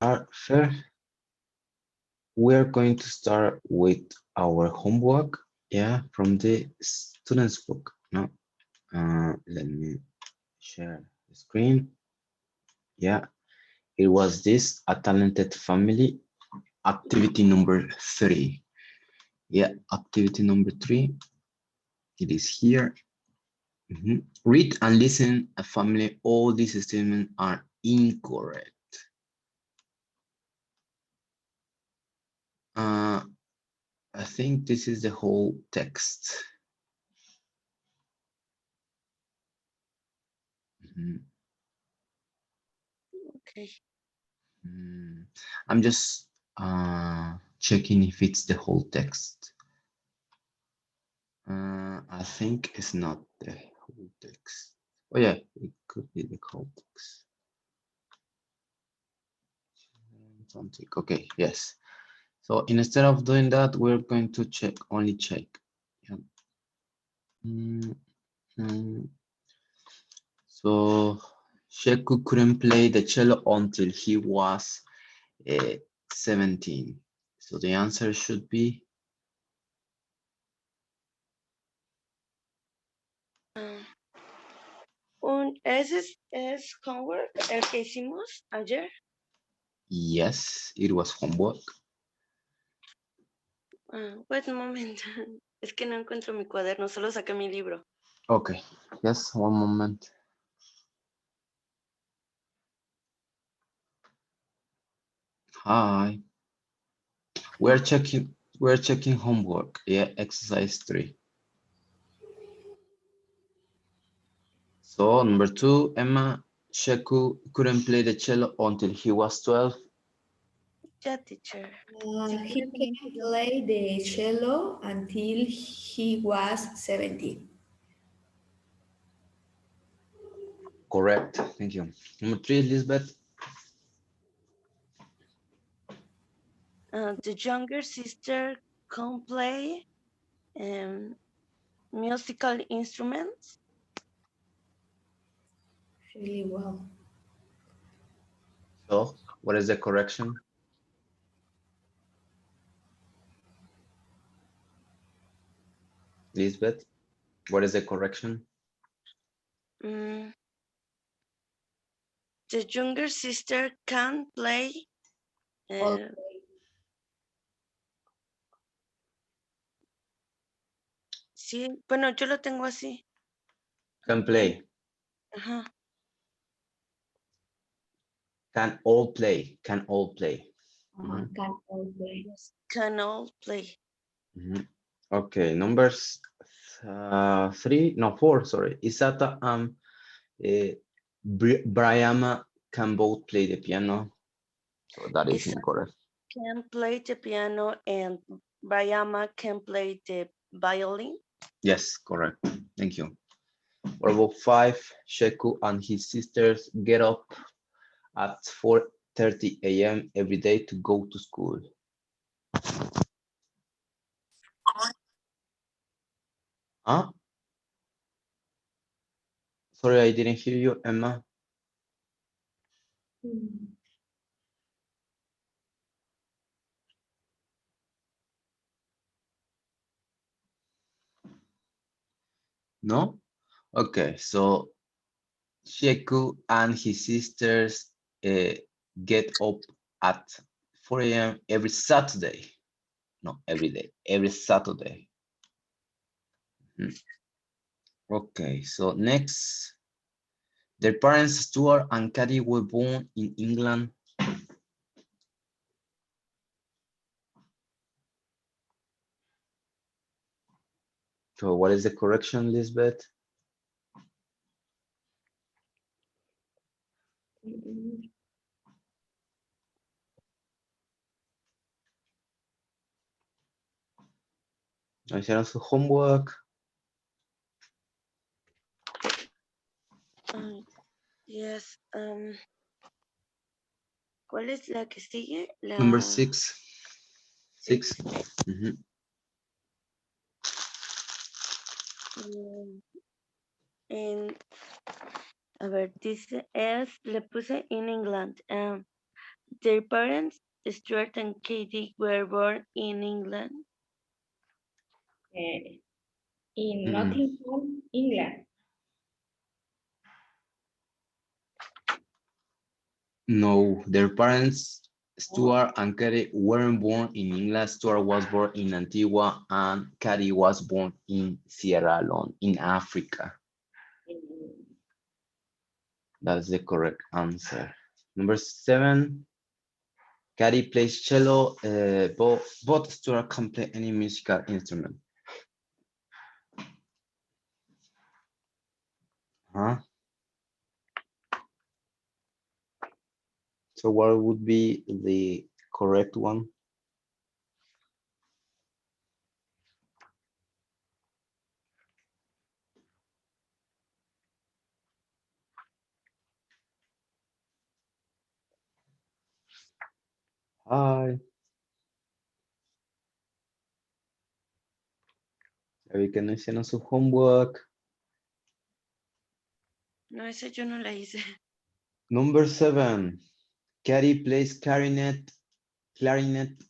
First, we're going to start with our homework, yeah, from the student's book. No, let me share the screen. Yeah, it was this, A Talented Family, activity number 3. Yeah, activity number 3. It is here. Read and listen a family. All these statements are incorrect. I think this is the whole text. Okay. I'm just checking if it's the whole text. I think it's not the whole text. Oh yeah, it could be the whole text. Something. Okay, yes. So instead of doing that, we're going to only check. Yeah. So Sheku couldn't play the cello until he was 17. So the answer should be Ese es homework, el que hicimos ayer. yes, it was homework. Pues un momento, es que no encuentro mi cuaderno, solo saqué mi libro. Okay, yes, one moment. Hi. We're checking homework. Yeah, exercise 3. So number 2, Emma, Sheku couldn't play the cello until he was 12. Ya, teacher. He can play the cello until he was 17. Correct. Thank you. Number 3, Elizabeth. The younger sister can play musical instruments. Really well. So what is the correction? Elizabeth, what is the correction? The younger sister can play. Sí, bueno, yo lo tengo así. Can play. Ajá. Can all play. Can all play. Can all play. Can all play. Okay, numbers 3, no 4, sorry. Isata Brianna can both play the piano. So that is incorrect. Can play the piano and Bayama can play the violin. Yes, correct. Thank you. What about 5? Sheku and his sisters get up at 4:30 a.m. every day to go to school. Huh? Sorry, I didn't hear you, Emma. No? Okay, so Sheku and his sisters get up at 4 a.m. every Saturday. No, every day, every Saturday. Okay, so next, their parents, Stuart and Caddy, were born in England. So what is the correction, Lisbeth? ¿Hicieron su homework? Yes. ¿Cuál es la que sigue? Number 6. 6. A ver, dice es, le puse in England. Their parents, Stuart and Katie, were born in England. In Mm. Nottingham, England. No, their parents, Stuart and Katie, weren't born in England. Stuart was born in Antigua and Katie was born in Sierra Leone, in Africa. That's the correct answer. Number 7, Katie plays cello. Both Stuart can play any musical instrument. Huh? So what would be the correct one? Hi. Ya vi que no hicieron su homework. No, ese yo no la hice. Number 7, Katie plays clarinet,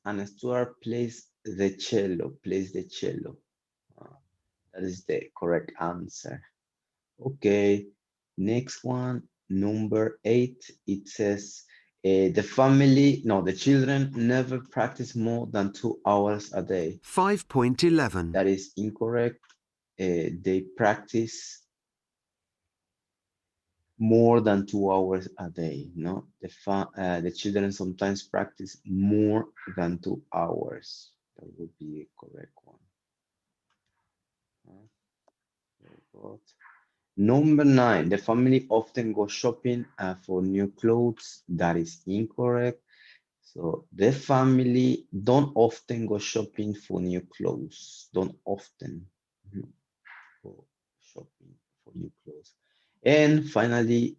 and Stuart plays the cello. That is the correct answer. Okay, next one, number 8. It says the children never practice more than 2 hours a day. 5.11. That is incorrect. They practice more than 2 hours a day. No, the children sometimes practice more than 2 hours. That would be a correct one. Very good. Number 9, the family often goes shopping for new clothes. That is incorrect. So the family don't often go shopping for new clothes. Don't often go shopping for new clothes. And finally,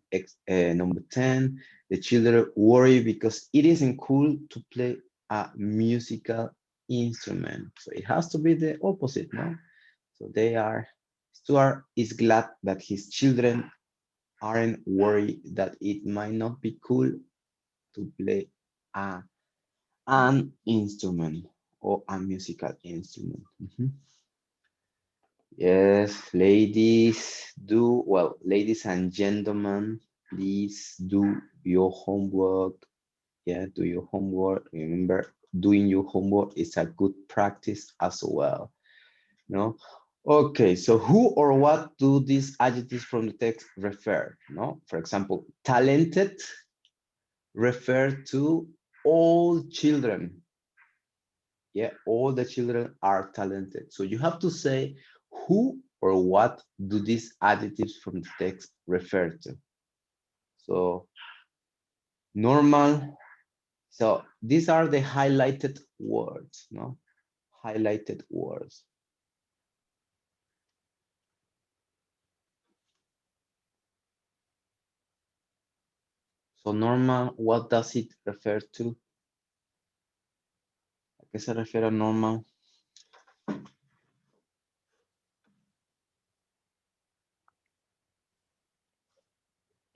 number 10, the children worry because it isn't cool to play a musical instrument. So it has to be the opposite, no? So Stuart is glad that his children aren't worried that it might not be cool to play an instrument or a musical instrument. Yes, ladies and gentlemen, please do your homework. Yeah, do your homework. Remember, doing your homework is a good practice as well. No? Okay, so who or what do these adjectives from the text refer? No, for example, talented refer to all children. Yeah, all the children are talented. So you have to say who or what do these adjectives from the text refer to? So normal. So these are the highlighted words, no? Highlighted words. So normal, what does it refer to? ¿A qué se refiere normal?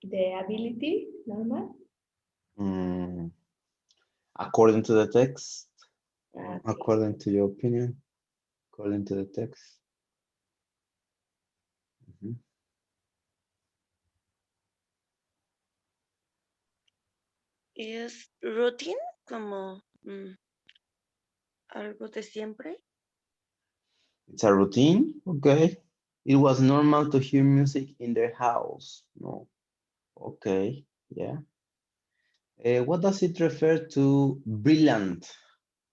The ability, normal. According to the text, Okay. according to your opinion, according to the text. Es routine, como algo de siempre. It's a routine, okay. It was normal to hear music in their house. No, okay, yeah. What does it refer to? Brilliant,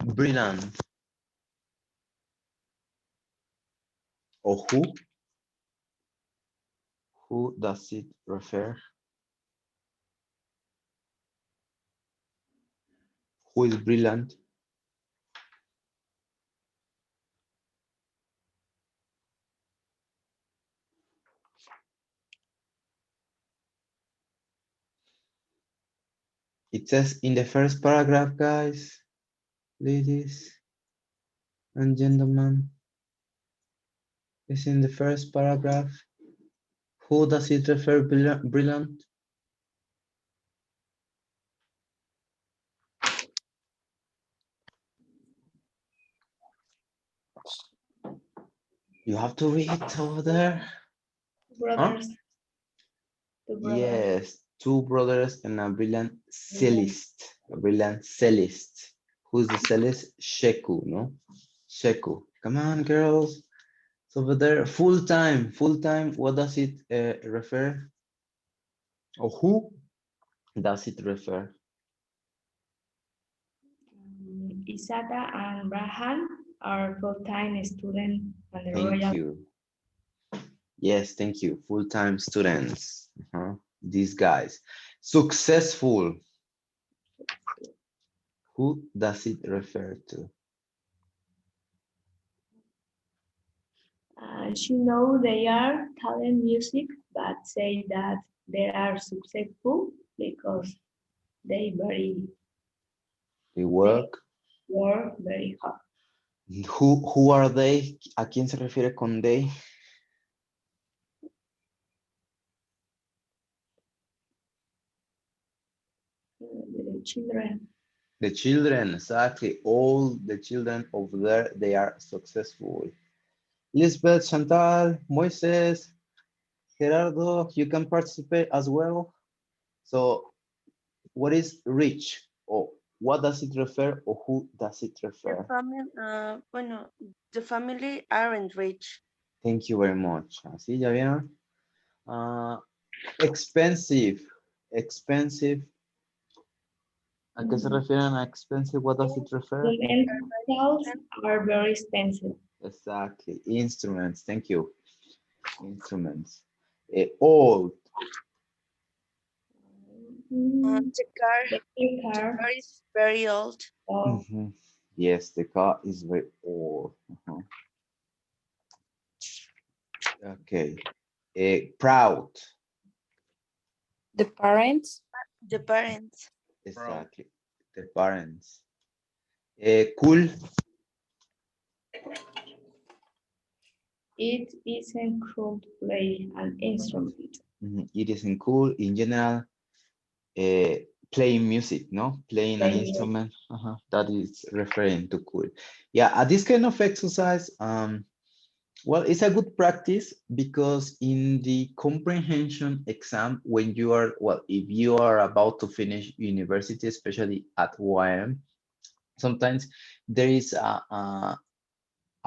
brilliant. Or who? Who does it refer? Who is brilliant? It says in the first paragraph, guys, ladies and gentlemen. It's in the first paragraph. Who does it refer brilliant? You have to read over there. Brothers. Two brothers. Yes, two brothers and a brilliant cellist. A brilliant cellist. Who's the cellist? Sheku, no? Sheku. Come on, girls. It's over there. Full time. Full time. What does it refer? Or who does it refer? Isata and Brahan are full-time students at the Thank Royal. you. Yes, thank you. Full-time students. These guys. Successful. Who does it refer to? She know they are talent music, but say that they are successful because they They work. work very hard. Who are they? ¿A quién se refiere con they? The children. The children, exactly. All the children over there, they are successful. Lisbeth, Chantal, Moises, Gerardo, you can participate as well. So what is rich? Or what does it refer, or who does it refer? Bueno, the family aren't rich. Thank you very much. Así ya vieron. Expensive. Expensive. ¿A qué se refieren a expensive? What does it refer? The instruments are very expensive. Exactly. Instruments. Thank you. Instruments. Old. The The car is very old. Mhm. Yes, the car is very old. Okay. Proud. The parents. The parents. Exactly. The parents. Cool. It isn't cool to play an instrument. It isn't cool in general. Playing music, no? Playing an instrument. That is referring to cool. Yeah, at this kind of exercise, well, it's a good practice because in the comprehension exam, when you are, well, if you are about to finish university, especially at UAM, sometimes there is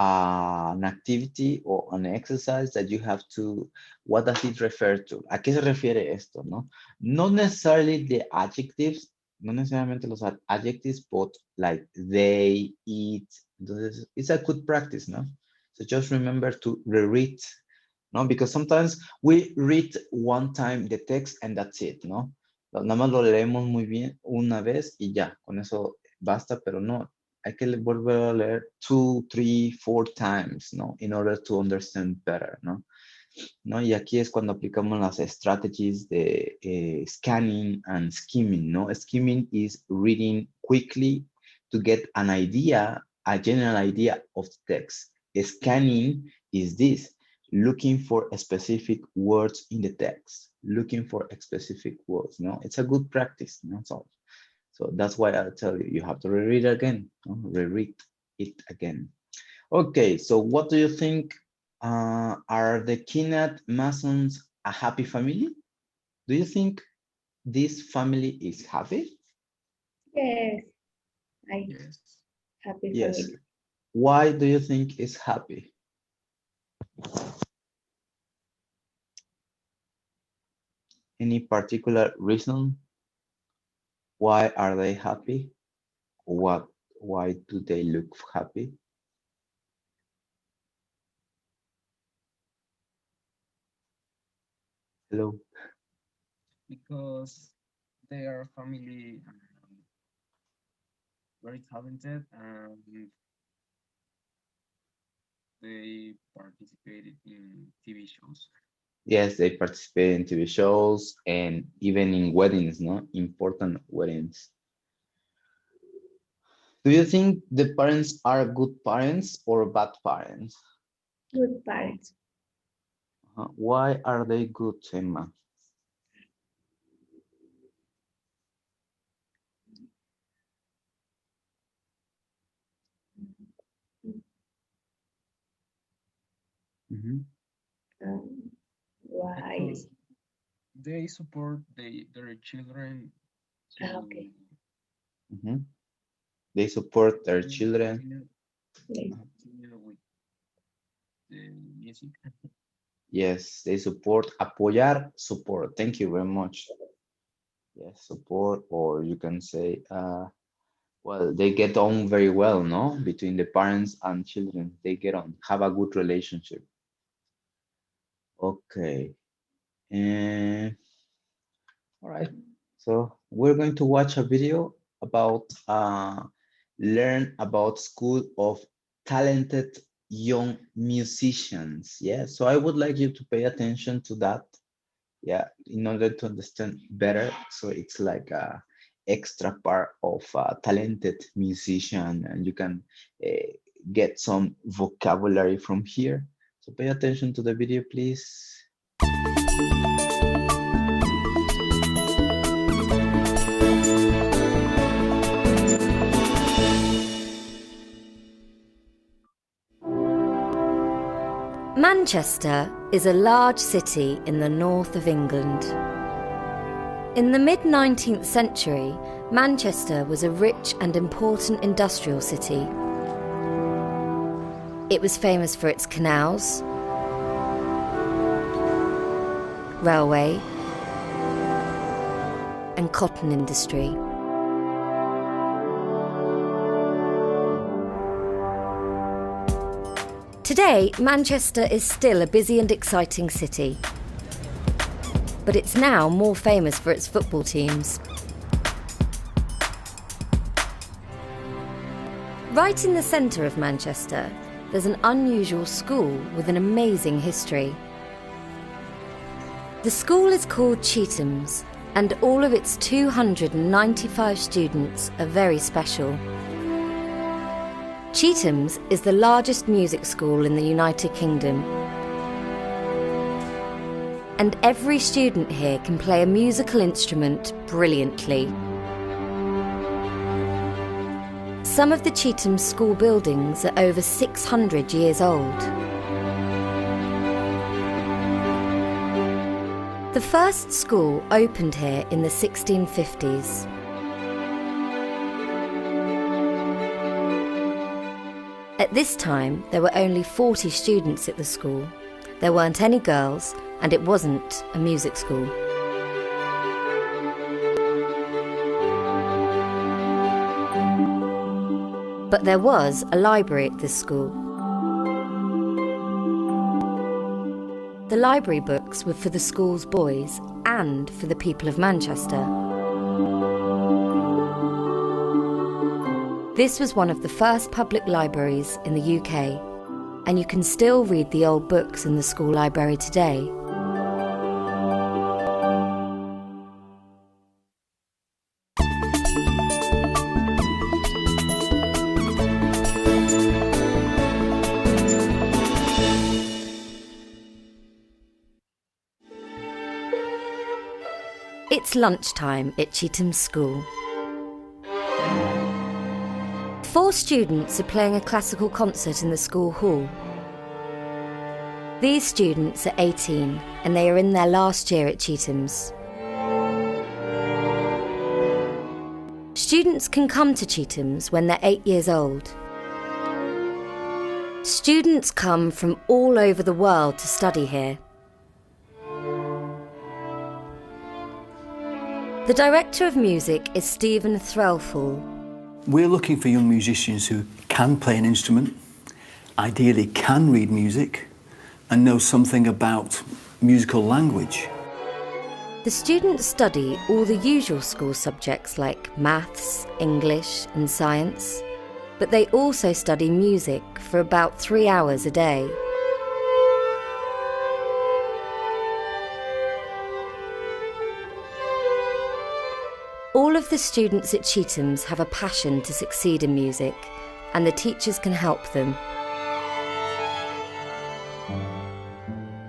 an activity or an exercise that you have to, what does it refer to? ¿A qué se refiere esto, no? Not necessarily the adjectives, no necesariamente los adjectives, but like they, it. Entonces, it's a good practice, no? So just remember to reread, no? Because sometimes we read one time the text and that's it, no? Nada más lo leemos muy bien una vez y ya, con eso basta, pero no. Hay que volver a leer 2, 3, 4 times, ¿no? In order to understand better, ¿no? ¿No? Y aquí es cuando aplicamos las strategies de scanning and skimming, ¿no? Skimming is reading quickly to get an idea, a general idea of the text. Scanning is this, looking for specific words in the text, looking for specific words, ¿no? It's a good practice, ¿no? So that's why I tell you, you have to reread again, reread it again. Okay, so what do you think? Are the Kinat Masons a happy family? Do you think this family is happy? Yes, happy Yes. family. Why do you think it's happy? Any particular reason? Why are they happy? Why do they look happy? Hello. Because they are family very talented and they participated in TV shows. Yes, they participate in TV shows and even in weddings, no? Important weddings. Do you think the parents are good parents or bad parents? Good parents. Why are they good, Emma? Mhm. Why? Because they support their children to Okay. Mhm. They support their to children. continue with the music. Yes, they support. Apoyar, support. Thank you very much. Yes, support, or you can say, well, they get on very well, no? Between the parents and children, they get on, have a good relationship. Okay. And all right. So we're going to watch a video about learn about School of Talented Young Musicians. Yeah. So I would like you to pay attention to that. Yeah, in order to understand better. So it's like a extra part of a talented musician, and you can get some vocabulary from here. So pay attention to the video, please. Manchester is a large city in the north of England. In the mid-19th century, Manchester was a rich and important industrial city. It was famous for its canals, railway, and cotton industry. Today, Manchester is still a busy and exciting city, but it's now more famous for its football teams. Right in the centre of Manchester, there's an unusual school with an amazing history. The school is called Chetham's, and all of its 295 students are very special. Chetham's is the largest music school in the United Kingdom. And every student here can play a musical instrument brilliantly. Some of the Chetham's school buildings are over 600 years old. The first school opened here in the 1650s. At this time, there were only 40 students at the school. There weren't any girls, and it wasn't a music school. But there was a library at this school. The library books were for the school's boys and for the people of Manchester. This was one of the first public libraries in the UK, and you can still read the old books in the school library today. It's lunchtime at Chetham's school. 4 students are playing a classical concert in the school hall. These students are 18 and they are in their last year at Chetham's. Students can come to Chetham's when they're 8 years old. Students come from all over the world to study here. The director of music is Stephen Threlfall. We're looking for young musicians who can play an instrument, ideally can read music, and know something about musical language. The students study all the usual school subjects like maths, English and science, but they also study music for about 3 hours a day. All of the students at Chetham's have a passion to succeed in music, and the teachers can help them.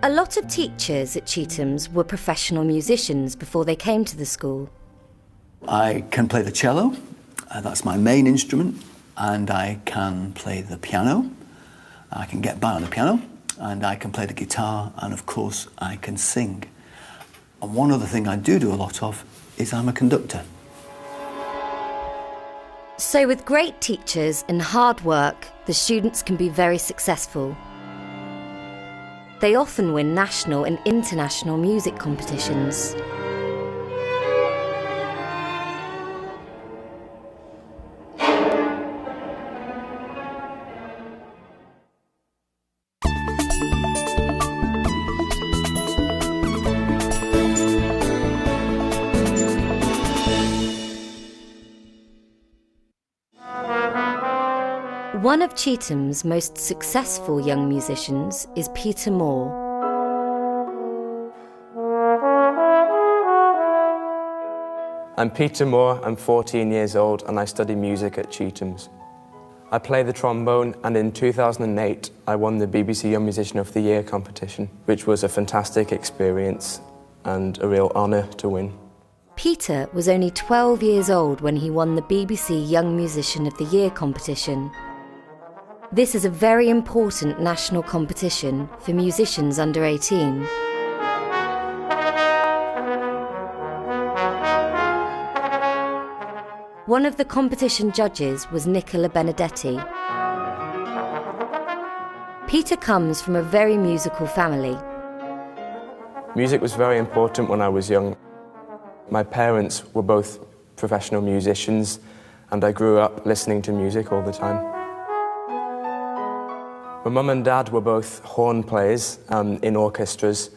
A lot of teachers at Chetham's were professional musicians before they came to the school. I can play the cello, that's my main instrument, and I can play the piano. I can get by on the piano. and I can play the guitar, and of course I can sing. And one other thing I do a lot of is I'm a conductor. So with great teachers and hard work, the students can be very successful. They often win national and international music competitions. One of Chetham's most successful young musicians is Peter Moore. I'm Peter Moore, I'm 14 years old and I study music at Chetham's. I play the trombone, and in 2008 I won the BBC Young Musician of the Year competition, which was a fantastic experience and a real honour to win. Peter was only 12 years old when he won the BBC Young Musician of the Year competition. This is a very important national competition for musicians under 18. One of the competition judges was Nicola Benedetti. Peter comes from a very musical family. Music was very important when I was young. My parents were both professional musicians, and I grew up listening to music all the time. My mum and dad were both horn players in orchestras,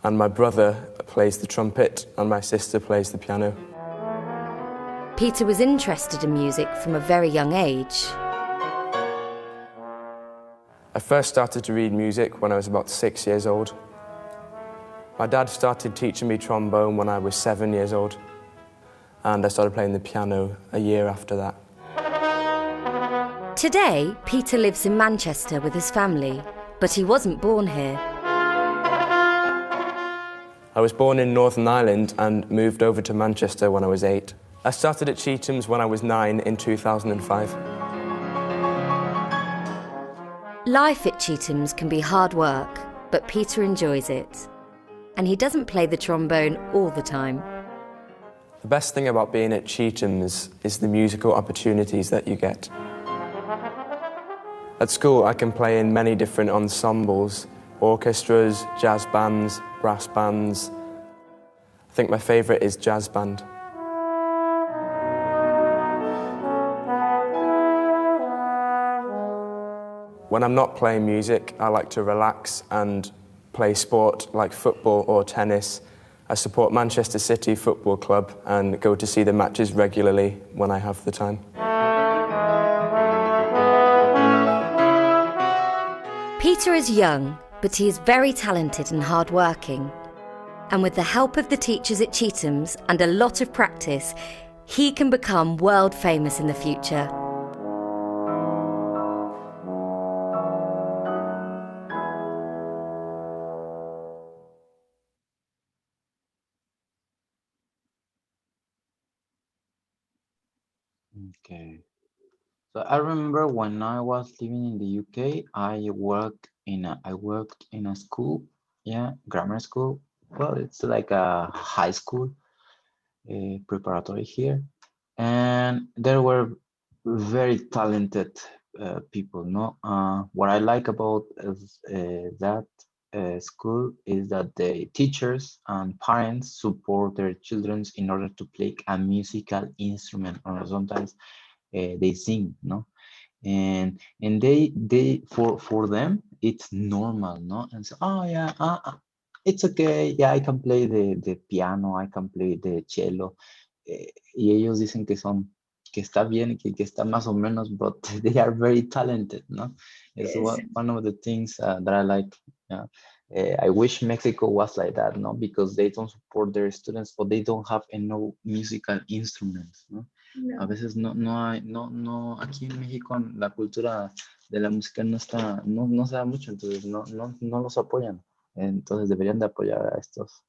and my brother plays the trumpet and my sister plays the piano. Peter was interested in music from a very young age. I first started to read music when I was about 6 years old. My dad started teaching me trombone when I was 7 years old, and I started playing the piano a year after that. Today, Peter lives in Manchester with his family, but he wasn't born here. I was born in Northern Ireland and moved over to Manchester when I was 8. I started at Chetham's when I was 9 in 2005. Life at Chetham's can be hard work, but Peter enjoys it. And he doesn't play the trombone all the time. The best thing about being at Chetham's is the musical opportunities that you get. At school, I can play in many different ensembles, orchestras, jazz bands, brass bands. I think my favourite is jazz band. When I'm not playing music, I like to relax and play sport like football or tennis. I support Manchester City Football Club and go to see the matches regularly when I have the time. Peter is young, but he is very talented and hard-working. And with the help of the teachers at Chetham's and a lot of practice, he can become world famous in the future. Okay. So I remember when I was living in the UK, I worked in a school, yeah, grammar school. Well, it's like a high school, preparatory here, and there were very talented people. No, what I like about that school is that the teachers and parents support their children in order to play a musical instrument, or sometimes they sing, no, and they for them it's normal, no, and so, oh yeah, it's okay, yeah, I can play the piano, I can play the cello, y ellos dicen que está bien, que está más o menos, but they are very talented, no. It's Yes. one of the things that I like. Yeah. I wish Mexico was like that, no, because they don't support their students, or they don't have enough musical instruments, no. A No. veces no, aquí en México la cultura de la música no se da mucho, entonces no los apoyan. Entonces deberían de apoyar a estos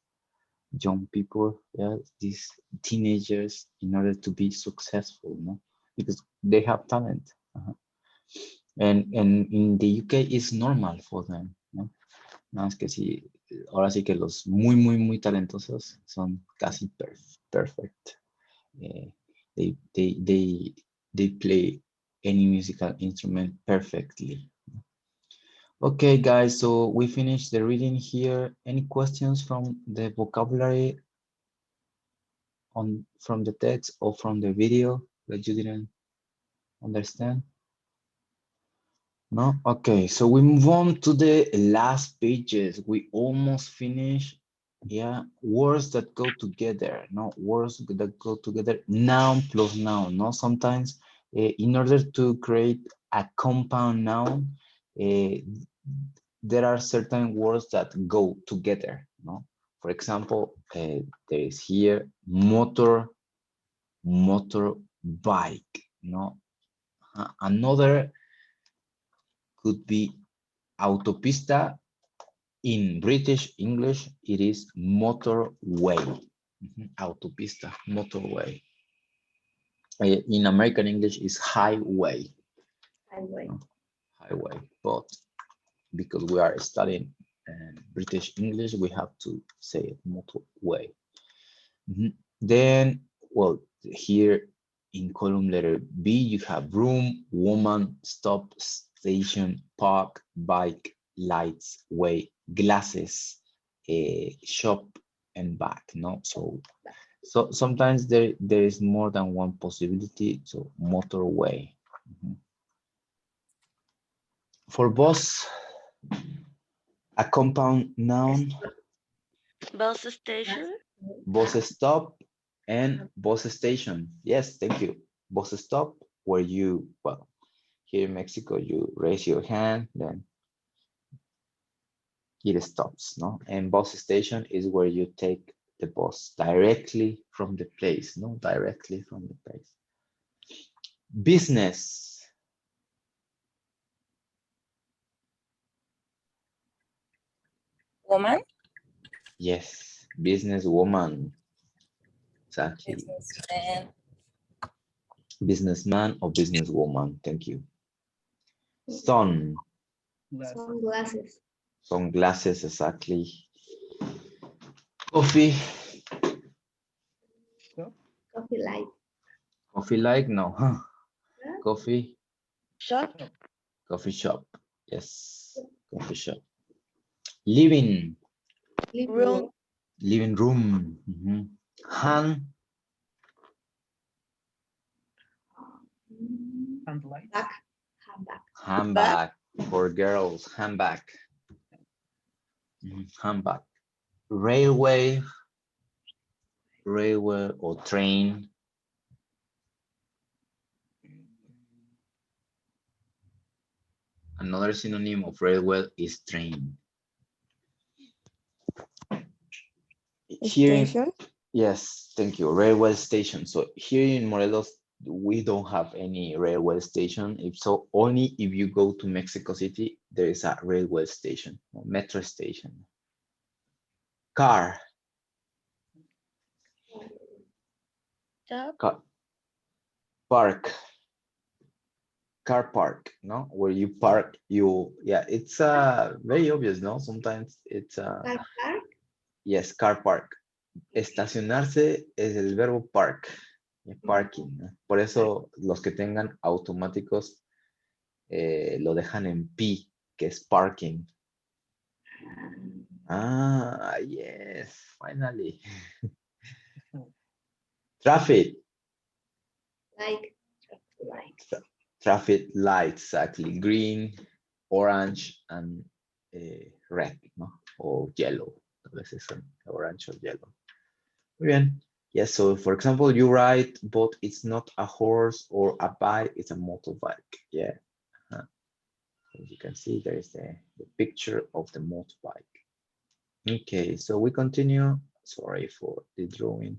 young people, yeah, these teenagers, in order to be successful, no, because they have talent. And in the UK it's normal for them, no? No, es que sí, ahora sí que los muy talentosos son casi perfect. Eh, they play any musical instrument perfectly. Okay, guys, so we finished the reading here. Any questions from the vocabulary from the text or from the video that you didn't understand? No? Okay, so we move on to the last pages. We almost finished. Yeah, words that go together. No, words that go together. Noun plus noun. No, sometimes in order to create a compound noun, there are certain words that go together. No, for example, there is here motor, motorbike. No, another could be autopista. In British English, it is motorway. Autopista, motorway. In American English, is highway. Highway. Highway, but because we are studying British English, we have to say it motorway. Then, well, here in column letter B, you have room, woman, stop, station, park, bike, lights, way, glasses, shop, and back. No, so sometimes there is more than one possibility. So motorway. For bus, a compound noun, Bus station. bus stop, and bus station. Yes, thank you. Bus stop, where you, well, here in Mexico, you raise your hand, then it stops, no? And bus station is where you take the bus directly from the place, no? Directly from the place. Business. Woman. Yes, businesswoman. Exactly. Businessman. Businessman or businesswoman. Thank you. Sun. Glass. Sunglasses. Sunglasses, exactly. Coffee. Coffee light. Coffee like? No. Huh? Yeah. Coffee. Shop. Coffee shop. Yes. Coffee shop. Living. Living Room. room. Living room. Hand. And lights. Back. Handbag. Handbag. For girls. Handbag. Handbag. Railway. Railway or train. Another synonym of railway is train. Here in, Station. yes, thank you. Railway station. So here in Morelos, we don't have any railway station. If so, only if you go to Mexico City, there is a railway station, or metro station. Car. Shop. Park. Car park, no? Where you park, yeah, it's very obvious, no? Sometimes it's Car park. yes, car park. Estacionarse es el verbo park, parking, ¿no? Por eso los que tengan automáticos lo dejan en P, que es parking. Ah, yes, finally. Traffic. Like traffic light. Traffic lights, exactly. Green, orange, and red, ¿no? O yellow. A veces son orange or yellow. Muy bien. Yes, so for example, you write, but it's not a horse or a bike, it's a motorbike. Yeah. As you can see, there is the picture of the motorbike. Okay, so we continue. Sorry for the drawing.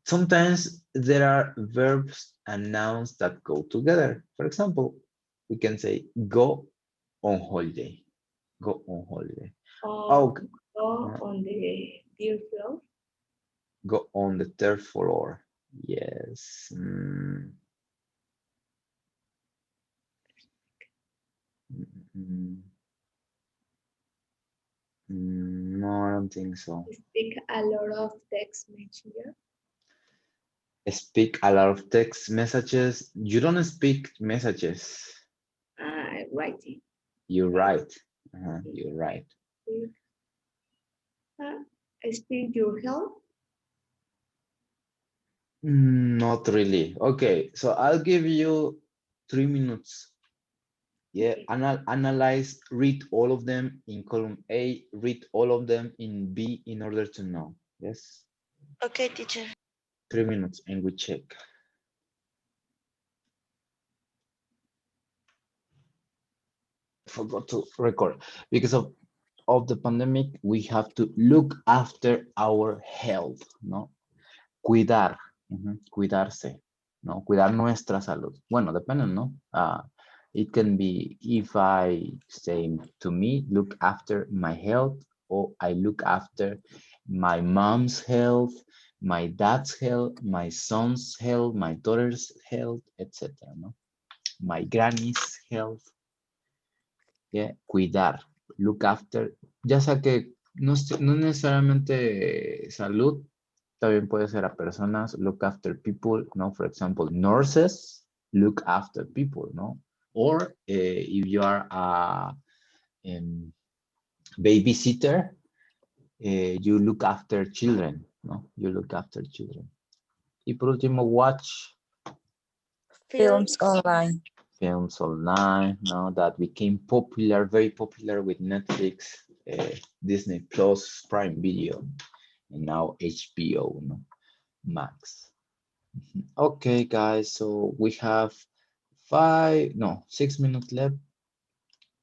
Sometimes there are verbs and nouns that go together. For example, we can say go on holiday. Go on holiday. Go on the third floor. Go on the third floor. Yes. don't think so. Speak a lot of text messenger. Speak a lot of text messages. You don't speak messages. Writing. You write. You're right. Speak your health. Not really. Okay, so I'll give you 3 minutes. Yeah, Okay. analyze, read all of them in column A, read all of them in B in order to know. Yes, Okay, teacher. 3 minutes and we check. Forgot to record because of the pandemic. We have to look after our health, no? Cuidar, cuidarse, no? Cuidar nuestra salud. Bueno, depende, no? It can be if I say to me, look after my health, or I look after my mom's health, my dad's health, my son's health, my daughter's health, etc. No? My granny's health. Yeah, cuidar, look after, ya sea que no necesariamente salud, también puede ser a personas, look after people, no? For example, nurses look after people, no? Or if you are a babysitter, you look after children, no? You look after children. Y por último, watch Films online. films online, no? That became popular, very popular with Netflix, Disney Plus, Prime Video, and now HBO, no? Max. Okay, guys, so we have 6 minutes left.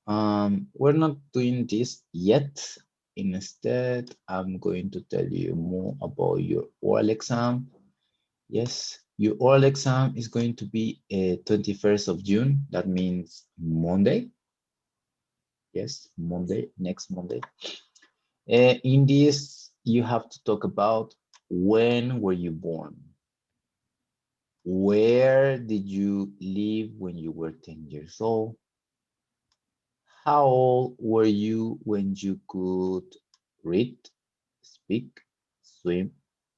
We're not doing this yet. Instead, I'm going to tell you more about your oral exam. Yes, your oral exam is going to be 21st of June. That means Monday. Yes, Monday, next Monday. In this, you have to talk about when were you born? Where did you live when you were 10 years old? How old were you when you could read, speak, swim,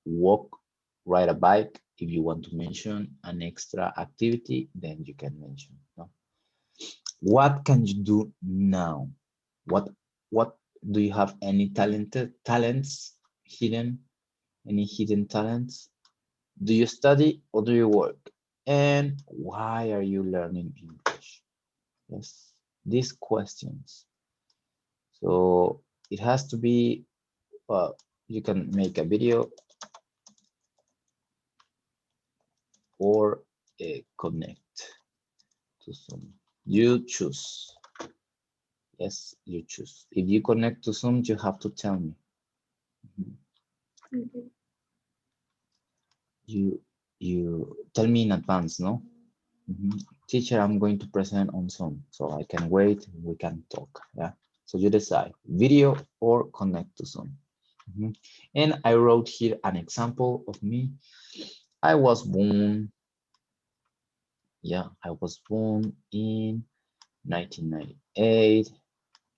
walk, ride a bike? If you want to mention an extra activity, then you can mention. No? What can you do now? What do you have any talents hidden? Any hidden talents? Do you study or do you work? And why are you learning English? Yes, these questions. So it has to be, you can make a video or connect to Zoom. You choose. Yes, you choose. If you connect to Zoom, you have to tell me. Okay. You tell me in advance, no? Teacher, I'm going to present on Zoom, so I can wait, we can talk, yeah? So you decide, video or connect to Zoom. And I wrote here an example of me. I was born, I was born in 1998.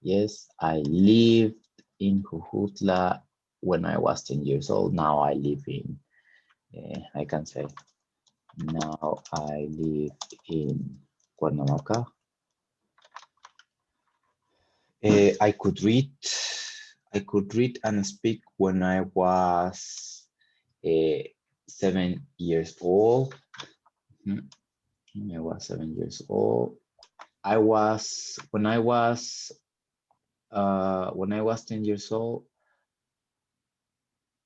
Yes, I lived in Jujutla when I was 10 years old. Now I live in, I can say, now I live in Cuernavaca. I could read and speak when I was 7 years old. When I was 7 years old. When I was 10 years old,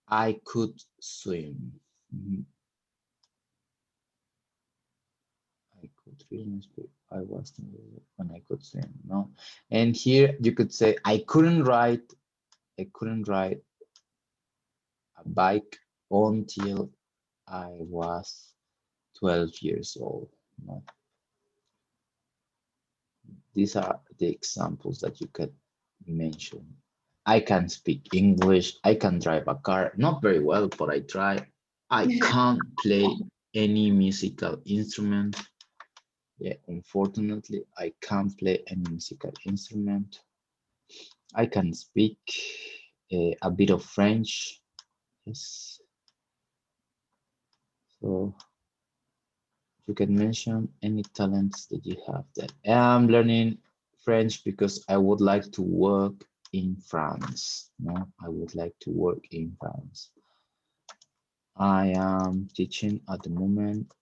I could swim. I could read and speak. I was 10 years old when I could swim. No, and here you could say I couldn't ride a bike until I was 12 years old. No. These are the examples that you could mention. I can speak English. I can drive a car. Not very well, but I try. I can't play any musical instrument. Yeah, unfortunately, I can't play any musical instrument. I can speak a bit of French. Yes. So you can mention any talents that you have there. I'm learning French because I would like to work in France. No, I would like to work in France. I am teaching at the moment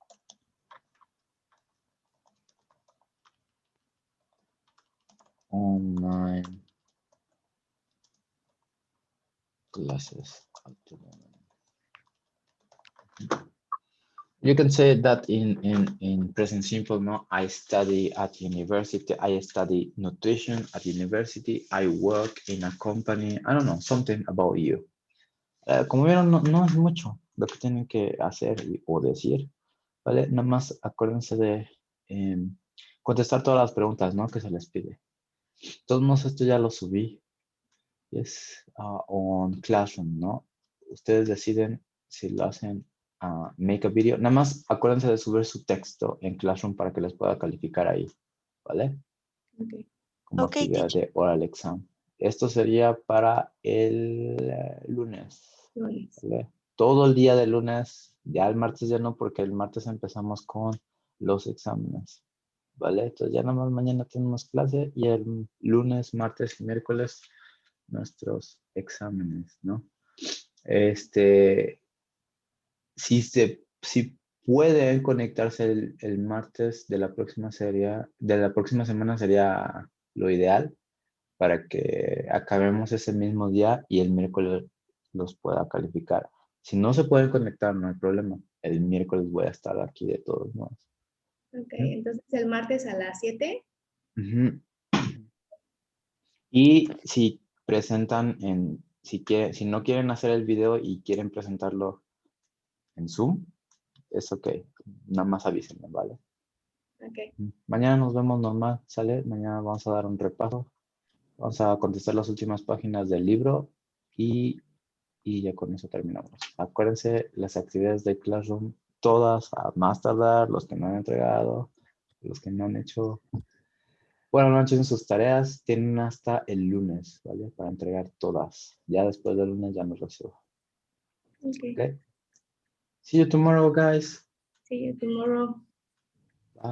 online classes at the moment. You can say that in present simple, no? I study at university. I study nutrition at university. I work in a company. I don't know, something about you. Como vieron, no es mucho lo que tienen que hacer o decir, ¿vale? Nada más acuérdense de contestar todas las preguntas, ¿no? Que se les pide. De todos modos, esto ya lo subí. Es on Classroom, ¿no? Ustedes deciden si lo hacen make a video. Nada más acuérdense de subir su texto en Classroom para que les pueda calificar ahí, ¿vale? Okay. Como Ok, actividad de oral exam. Esto sería para el lunes, Lunes. ¿vale? Todo el día de lunes, ya el martes ya no, porque el martes empezamos con los exámenes, ¿vale? Entonces ya nada más mañana tenemos clase y el lunes, martes y miércoles nuestros exámenes, ¿no? Si pueden conectarse el martes de la próxima semana sería lo ideal para que acabemos ese mismo día y el miércoles los pueda calificar. Si no se pueden conectar, no hay problema. El miércoles voy a estar aquí de todos modos. Ok, entonces el martes a las 7. Ujú. Y si presentan si no quieren hacer el video y quieren presentarlo en Zoom, es ok. Nada más avísenme, ¿vale? Ok. Mañana nos vemos normal, ¿sale? Mañana vamos a dar un repaso. Vamos a contestar las últimas páginas del libro y ya con eso terminamos. Acuérdense las actividades de Classroom, todas a más tardar, los que no han entregado, los que no han hecho. Bueno, no han hecho sus tareas, tienen hasta el lunes, ¿vale? Para entregar todas. Ya después del lunes ya no los subo. Okay. Okay. See you tomorrow, guys. See you tomorrow. Bye.